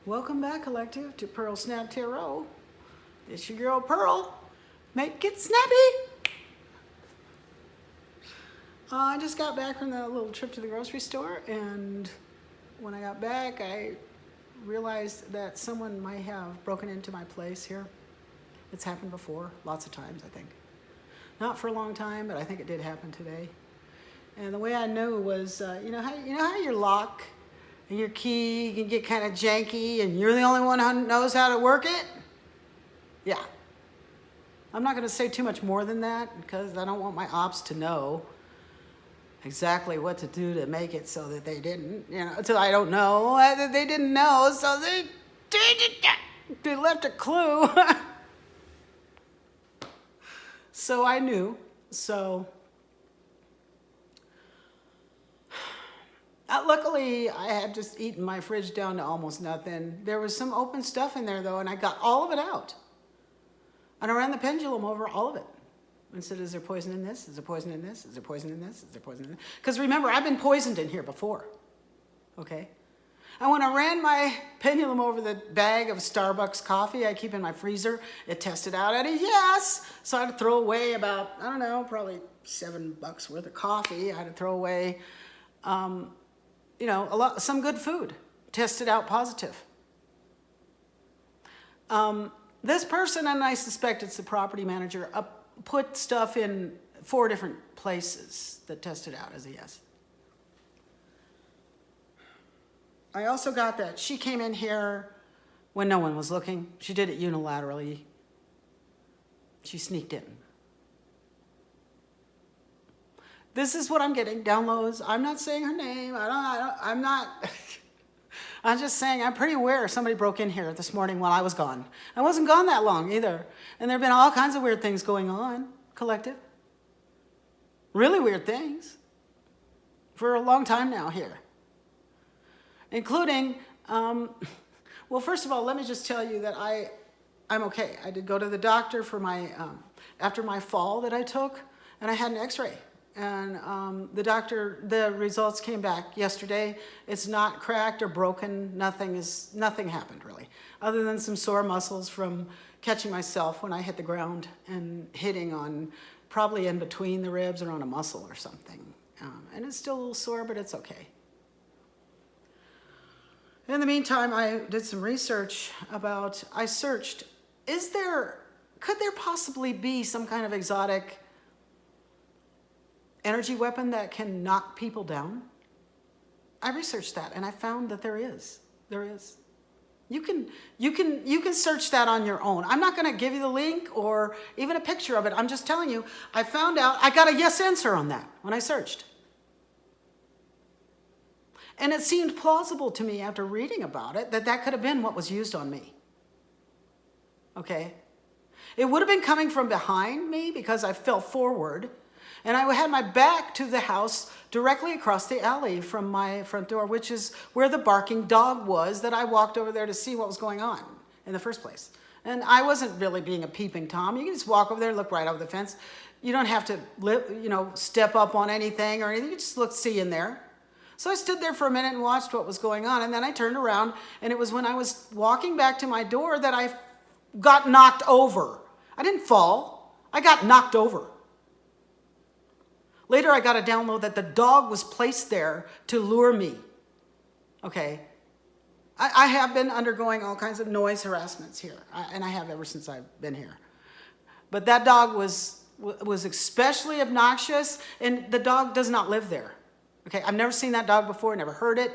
Welcome back, Collective, to Pearl Snap Tarot. It's your girl, Pearl. Make it snappy. I just got back from that little trip to the grocery store, and when I got back, I realized that someone might have broken into my place here. It's happened before, lots of times, I think. Not for a long time, but I think it did happen today. And the way I knew was, you know how your lock and your key can get kind of janky, and you're the only one who knows how to work it? Yeah. I'm not going to say too much more than that because I don't want my opps to know exactly what to do to make it so that they didn't, until I don't know that they didn't know, so they left a clue. So I knew. So luckily, I had just eaten my fridge down to almost nothing. There was some open stuff in there, though, and I got all of it out. And I ran the pendulum over all of it and said, is there poison in this? Is there poison in this? Is there poison in this? Is there poison in this? Because remember, I've been poisoned in here before, okay? And when I ran my pendulum over the bag of Starbucks coffee I keep in my freezer, it tested out at a yes. So I had to throw away about, I don't know, probably $7 worth of coffee. I had to throw away, some good food. Tested out positive. This person, and I suspect it's the property manager, put stuff in 4 different places that tested out as a yes. I also got that she came in here when no one was looking. She did it unilaterally. She sneaked in. This is what I'm getting, downloads. I'm not saying her name. I'm not. I'm just saying I'm pretty aware somebody broke in here this morning while I was gone. I wasn't gone that long either. And there have been all kinds of weird things going on, Collective. Really weird things. For a long time now here. Including, well, first of all, let me just tell you that I'm okay. I did go to the doctor for after my fall that I took, and I had an x-ray. And the results came back yesterday. It's not cracked or broken. Nothing happened really, other than some sore muscles from catching myself when I hit the ground and hitting on probably in between the ribs or on a muscle or something. And it's still a little sore, but it's okay. In the meantime, I did some research I searched, could there possibly be some kind of exotic energy weapon that can knock people down? I researched that and I found that there is. There is. You can search that on your own. I'm not going to give you the link or even a picture of it. I'm just telling you, I found out, I got a yes answer on that when I searched. And it seemed plausible to me after reading about it that could have been what was used on me. Okay? It would have been coming from behind me because I fell forward. And I had my back to the house directly across the alley from my front door, which is where the barking dog was that I walked over there to see what was going on in the first place. And I wasn't really being a peeping Tom. You can just walk over there, look right over the fence. You don't have to, step up on anything or anything. You just see in there. So I stood there for a minute and watched what was going on. And then I turned around, and it was when I was walking back to my door that I got knocked over. I didn't fall. I got knocked over. Later, I got a download that the dog was placed there to lure me. Okay? I have been undergoing all kinds of noise harassments here, and I have ever since I've been here. But that dog was especially obnoxious, and the dog does not live there. Okay, I've never seen that dog before, never heard it.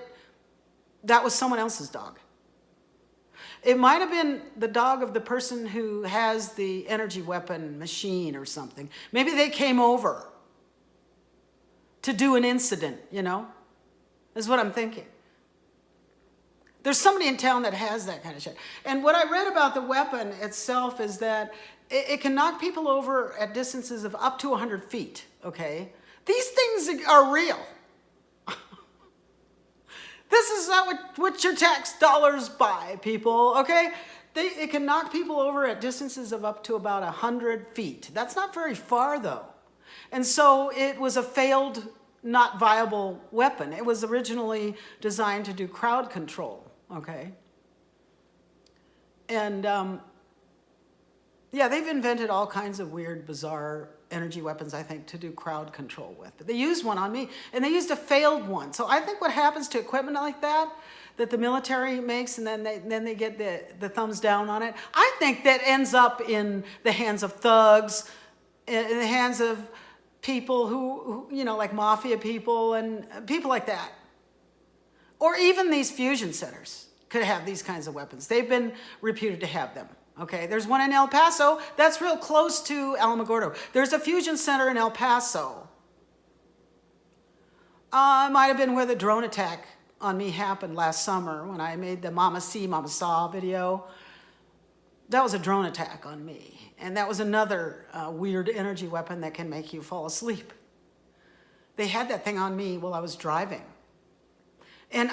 That was someone else's dog. It might have been the dog of the person who has the energy weapon machine or something. Maybe they came over to do an incident, is what I'm thinking. There's somebody in town that has that kind of shit. And what I read about the weapon itself is that it can knock people over at distances of up to 100 feet, okay? These things are real. This is not what your tax dollars buy, people, okay? It can knock people over at distances of up to about 100 feet. That's not very far, though. And so it was a failed, not viable weapon. It was originally designed to do crowd control, okay? And yeah, they've invented all kinds of weird, bizarre energy weapons, I think, to do crowd control with. But they used one on me, and they used a failed one. So I think what happens to equipment like that the military makes, and then they get the thumbs down on it, I think that ends up in the hands of thugs, in the hands of people who like mafia people and people like that. Or even these fusion centers could have these kinds of weapons. They've been reputed to have them. Okay, there's one in El Paso that's real close to Alamogordo. There's a fusion center in El Paso. It might have been where the drone attack on me happened last summer when I made the Mama See, Mama Saw video. That was a drone attack on me. And that was another weird energy weapon that can make you fall asleep. They had that thing on me while I was driving. And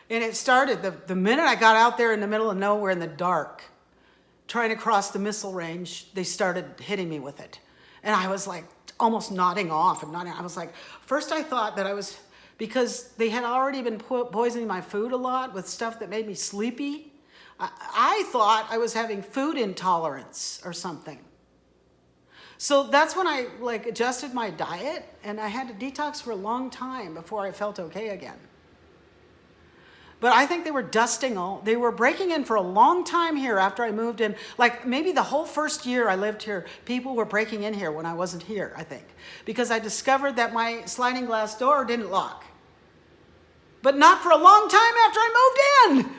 it started the minute I got out there in the middle of nowhere in the dark, trying to cross the missile range, they started hitting me with it. And I was like almost nodding off. I was like, first I thought that I was, because they had already been poisoning my food a lot with stuff that made me sleepy. I thought I was having food intolerance or something. So that's when I adjusted my diet, and I had to detox for a long time before I felt okay again. But I think they were breaking in for a long time here after I moved in. Like maybe the whole first year I lived here, people were breaking in here when I wasn't here, I think. Because I discovered that my sliding glass door didn't lock. But not for a long time after I moved in.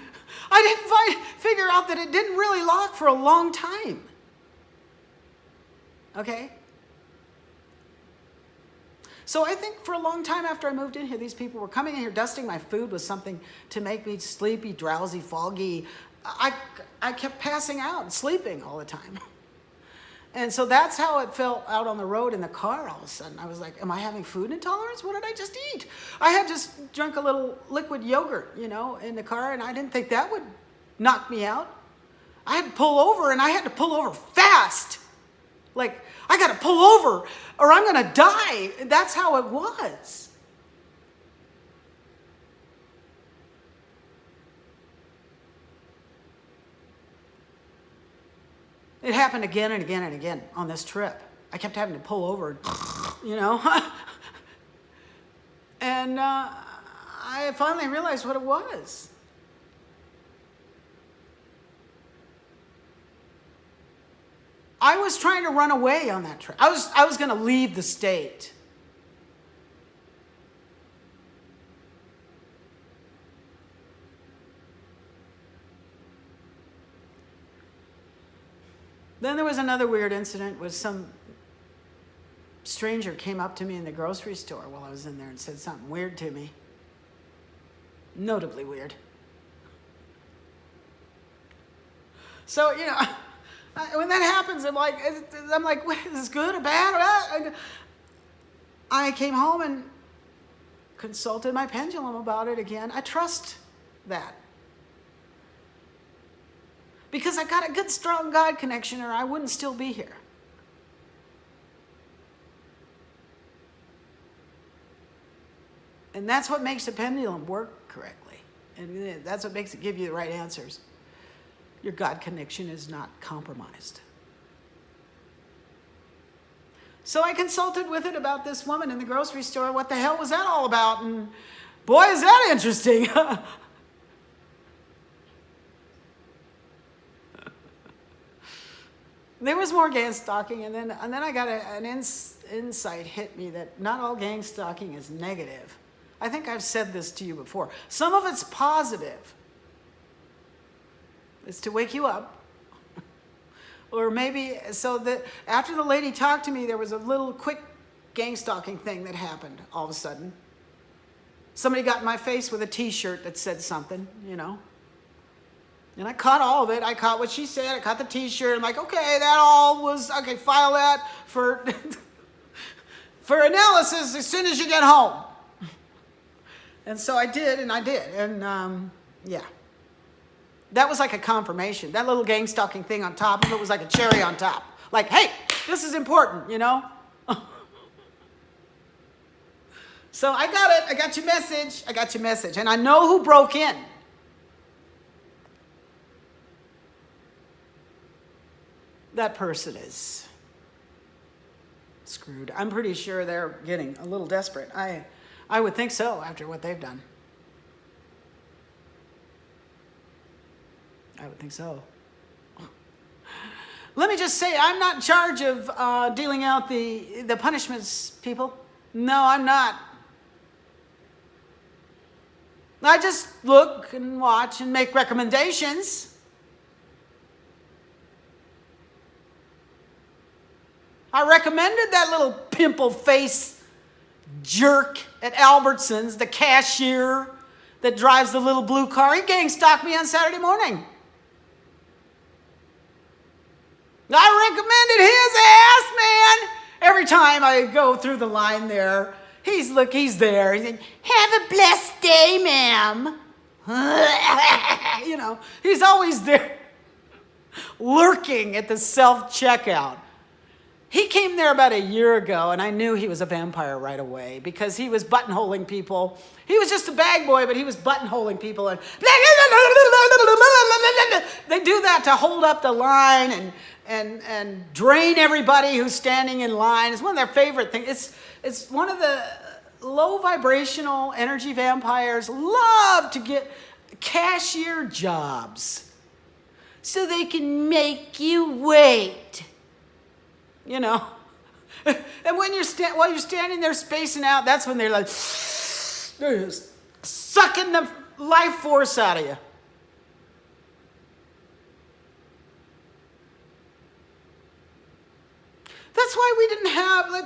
I didn't figure out that it didn't really lock for a long time. Okay? So I think for a long time after I moved in here, these people were coming in here, dusting my food with something to make me sleepy, drowsy, foggy. I kept passing out and sleeping all the time. And so that's how it felt out on the road in the car all of a sudden. I was like, am I having food intolerance? What did I just eat? I had just drunk a little liquid yogurt, in the car, and I didn't think that would knock me out. I had to pull over, and I had to pull over fast. Like, I got to pull over or I'm going to die. That's how it was. It happened again and again and again on this trip. I kept having to pull over, And I finally realized what it was. I was trying to run away on that trip. I was going to leave the state. Then there was another weird incident where some stranger came up to me in the grocery store while I was in there and said something weird to me. Notably weird. So, when that happens, I'm like, what, is this good or bad? I came home and consulted my pendulum about it again. I trust that. Because I got a good, strong God connection, or I wouldn't still be here. And that's what makes the pendulum work correctly. And that's what makes it give you the right answers. Your God connection is not compromised. So I consulted with it about this woman in the grocery store. What the hell was that all about? And boy, is that interesting. There was more gang stalking, and then I got an insight hit me that not all gang stalking is negative. I think I've said this to you before. Some of it's positive. It's to wake you up. Or maybe, so that after the lady talked to me, there was a little quick gang stalking thing that happened all of a sudden. Somebody got in my face with a t-shirt that said something, And I caught all of it. I caught what she said. I caught the t-shirt. I'm like, okay, that all was, okay, file that for, for analysis as soon as you get home. And so I did. And yeah. That was like a confirmation. That little gang stalking thing on top of it was like a cherry on top. Like, hey, this is important, So I got it. I got your message. And I know who broke in. that person is screwed. I'm pretty sure they're getting a little desperate. I would think so after what they've done. I would think so. Let me just say, I'm not in charge of dealing out the punishments, people. No, I'm not. I just look and watch and make recommendations. I recommended that little pimple face jerk at Albertsons, the cashier that drives the little blue car. He gang stalked me on Saturday morning. I recommended his ass, man. Every time I go through the line there, he's there. He's like, have a blessed day, ma'am. You know, he's always there lurking at the self-checkout. He came there about a year ago, and I knew he was a vampire right away because he was buttonholing people. He was just a bag boy, but he was buttonholing people. And they do that to hold up the line and drain everybody who's standing in line. It's one of their favorite things. It's one of the low vibrational energy vampires love to get cashier jobs so they can make you wait. You know, and when while you're standing there spacing out, that's when they're like, they're just sucking the life force out of you. That's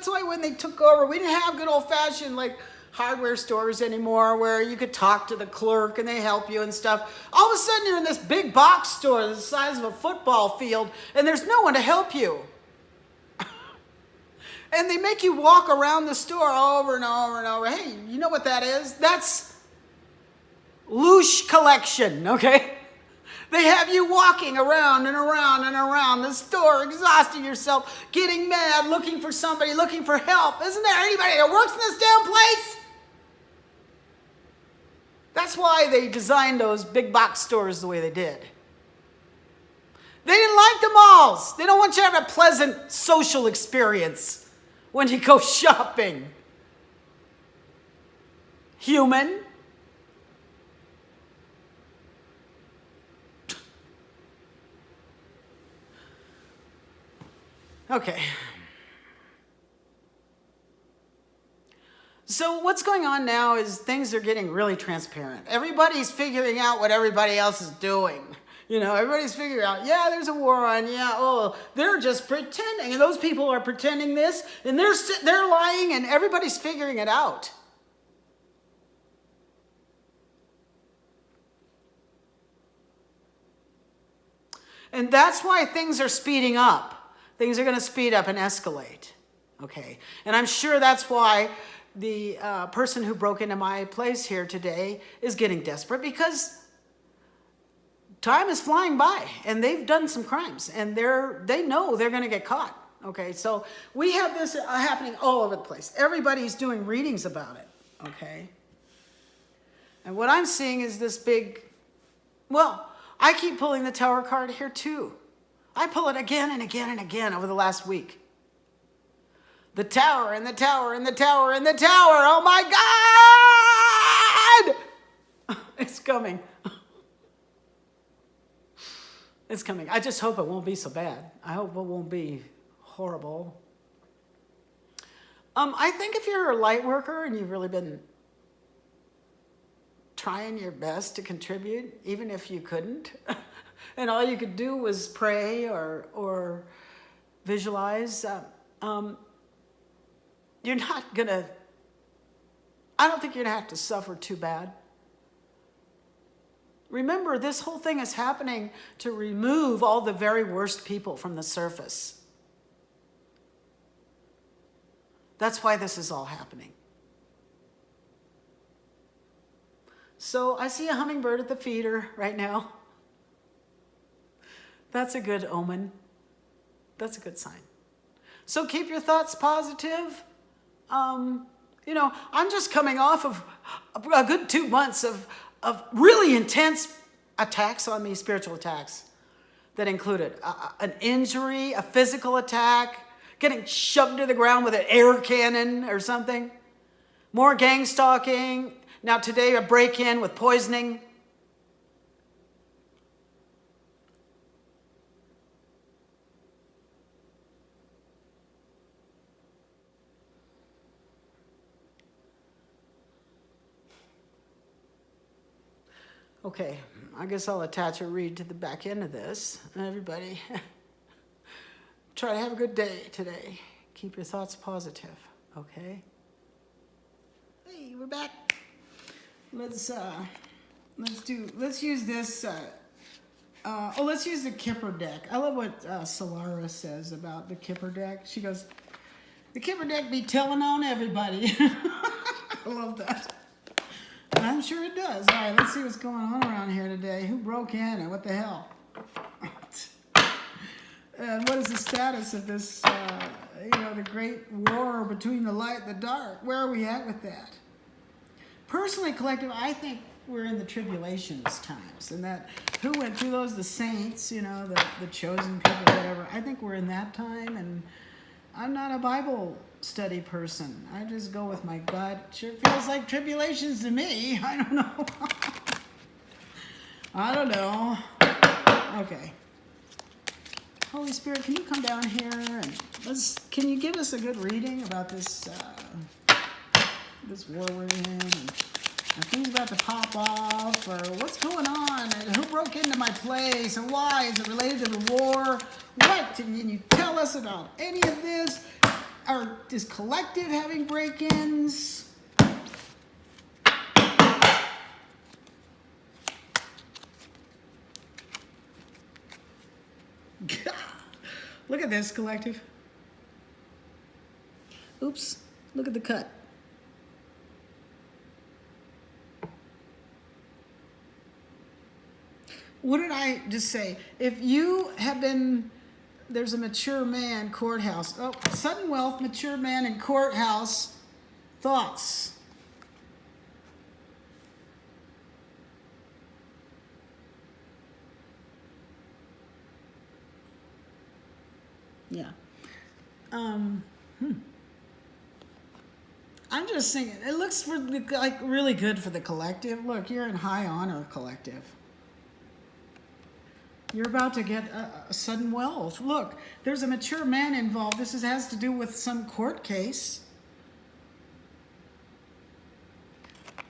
why when they took over, we didn't have good old fashioned like hardware stores anymore where you could talk to the clerk and they help you and stuff. All of a sudden you're in this big box store the size of a football field and there's no one to help you. And they make you walk around the store over and over and over. Hey, you know what that is? That's louche collection, okay? They have you walking around and around and around the store, exhausting yourself, getting mad, looking for somebody, looking for help. Isn't there anybody that works in this damn place? That's why they designed those big box stores the way they did. They didn't like the malls. They don't want you to have a pleasant social experience when you go shopping. Human. Okay. So what's going on now is things are getting really transparent. Everybody's figuring out what everybody else is doing. You know, everybody's figuring out, yeah, there's a war on, yeah, oh, they're just pretending. And those people are pretending this, and they're lying, and everybody's figuring it out. And that's why things are speeding up. Things are going to speed up and escalate, okay? And I'm sure that's why the person who broke into my place here today is getting desperate because time is flying by, and they've done some crimes, and they know they're going to get caught. Okay, so we have this happening all over the place. Everybody's doing readings about it. Okay, and what I'm seeing is this big. Well, I keep pulling the Tower card here too. I pull it again and again and again over the last week. The Tower and the Tower and the Tower and the Tower. Oh my God! It's coming. It's coming. I just hope it won't be so bad. I hope it won't be horrible. I think if you're a light worker and you've really been trying your best to contribute, even if you couldn't, and all you could do was pray or visualize, you're not gonna, I don't think you're gonna have to suffer too bad. Remember, this whole thing is happening to remove all the very worst people from the surface. That's why this is all happening. So I see a hummingbird at the feeder right now. That's a good omen. That's a good sign. So keep your thoughts positive. You know, I'm just coming off of a good 2 months of really intense attacks on me, spiritual attacks. that included an injury, a physical attack, getting shoved to the ground with an air cannon or something, more gang stalking, now today a break-in with poisoning. Okay, I guess I'll attach a read to the back end of this. Everybody, try to have a good day today. Keep your thoughts positive, okay? Hey, we're back. Let's use this. Let's use the Kipper deck. I love what Solara says about the Kipper deck. She goes, "The Kipper deck be telling on everybody." I love that. I'm sure it does. All right, let's see what's going on around here today. Who broke in and what the hell? And what is the status of this, the great war between the light and the dark? Where are we at with that? Personally, collective, I think we're in the tribulations times, and that who went through those, the saints, the chosen people, whatever. I think we're in that time, and I'm not a Bible study person. I just go with my gut. Sure feels like tribulations to me. I don't know. I don't know. Okay. Holy Spirit, can you come down here and can you give us a good reading about this this war we're in, and are things about to pop off, or what's going on, and who broke into my place, and why? Is it related to the war? What? Can you tell us about any of this? Or is collective having break-ins? Look at this, collective. Oops, look at the cut. What did I just say? If you have been, there's a mature man courthouse. Oh, sudden wealth, mature man in courthouse. Thoughts? Yeah. I'm just thinking, it looks like really good for the collective. Look, you're in high honor, collective. You're about to get a sudden wealth. Look, there's a mature man involved. This has to do with some court case.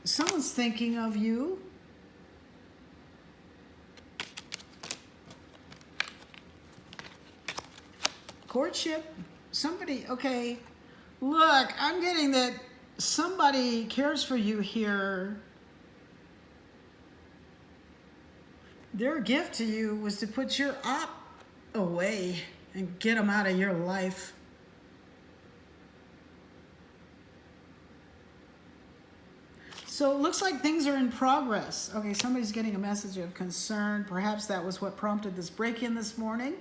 Someone's thinking of you. Courtship. Somebody, okay. Look, I'm getting that somebody cares for you here. Their gift to you was to put your op away and get them out of your life. So it looks like things are in progress. Okay, somebody's getting a message of concern. Perhaps that was what prompted this break-in this morning.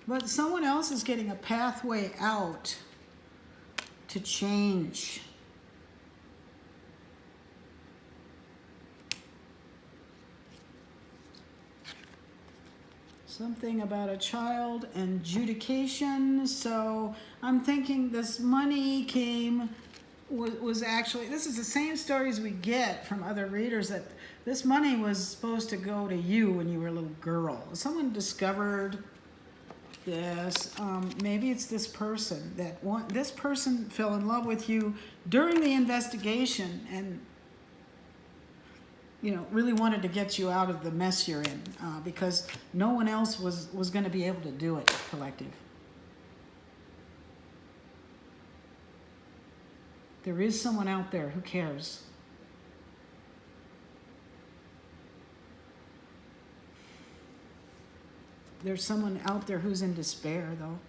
But someone else is getting a pathway out to change. Something about a child and adjudication. So I'm thinking this money was actually, this is the same stories we get from other readers, that this money was supposed to go to you when you were a little girl. Someone discovered this. Maybe it's this person this person fell in love with you during the investigation and really wanted to get you out of the mess you're in, because no one else was going to be able to do it, collective. There is someone out there who cares. There's someone out there who's in despair, though.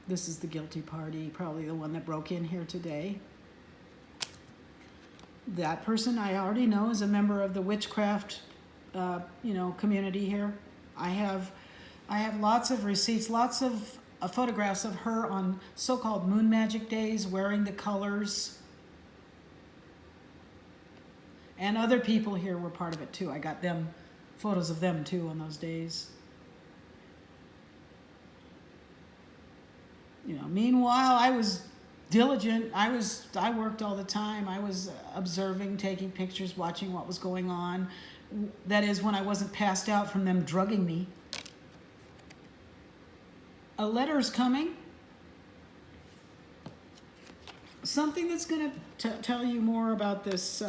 This is the guilty party, probably the one that broke in here today. That person I already know is a member of the witchcraft, community here. I have lots of receipts, lots of photographs of her on so-called moon magic days, wearing the colors. And other people here were part of it too. I got them photos of them too on those days. You know, meanwhile, I was diligent. I worked all the time. I was observing, taking pictures, watching what was going on. That is, when I wasn't passed out from them drugging me. A letter's coming. Something that's going to tell you more about this.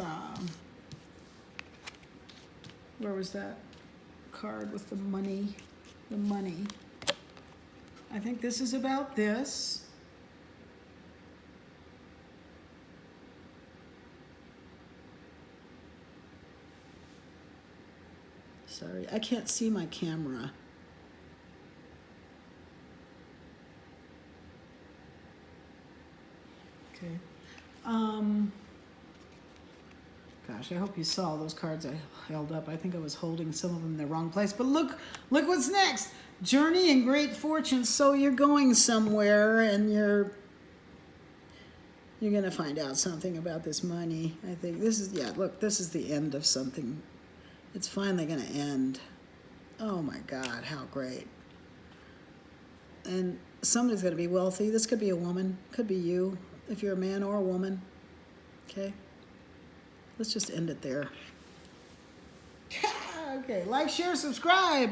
Where was that card with the money? The money. I think this is about this. Sorry, I can't see my camera. Okay. Gosh, I hope you saw those cards I held up. I think I was holding some of them in the wrong place. But look what's next. Journey and great fortune. So you're going somewhere, and you're going to find out something about this money. I think this is, yeah, look, this is the end of something. It's finally going to end. Oh my God, how great. And somebody's going to be wealthy. This could be a woman, could be you, if you're a man or a woman. Okay? Let's just end it there. Okay, like, share, subscribe.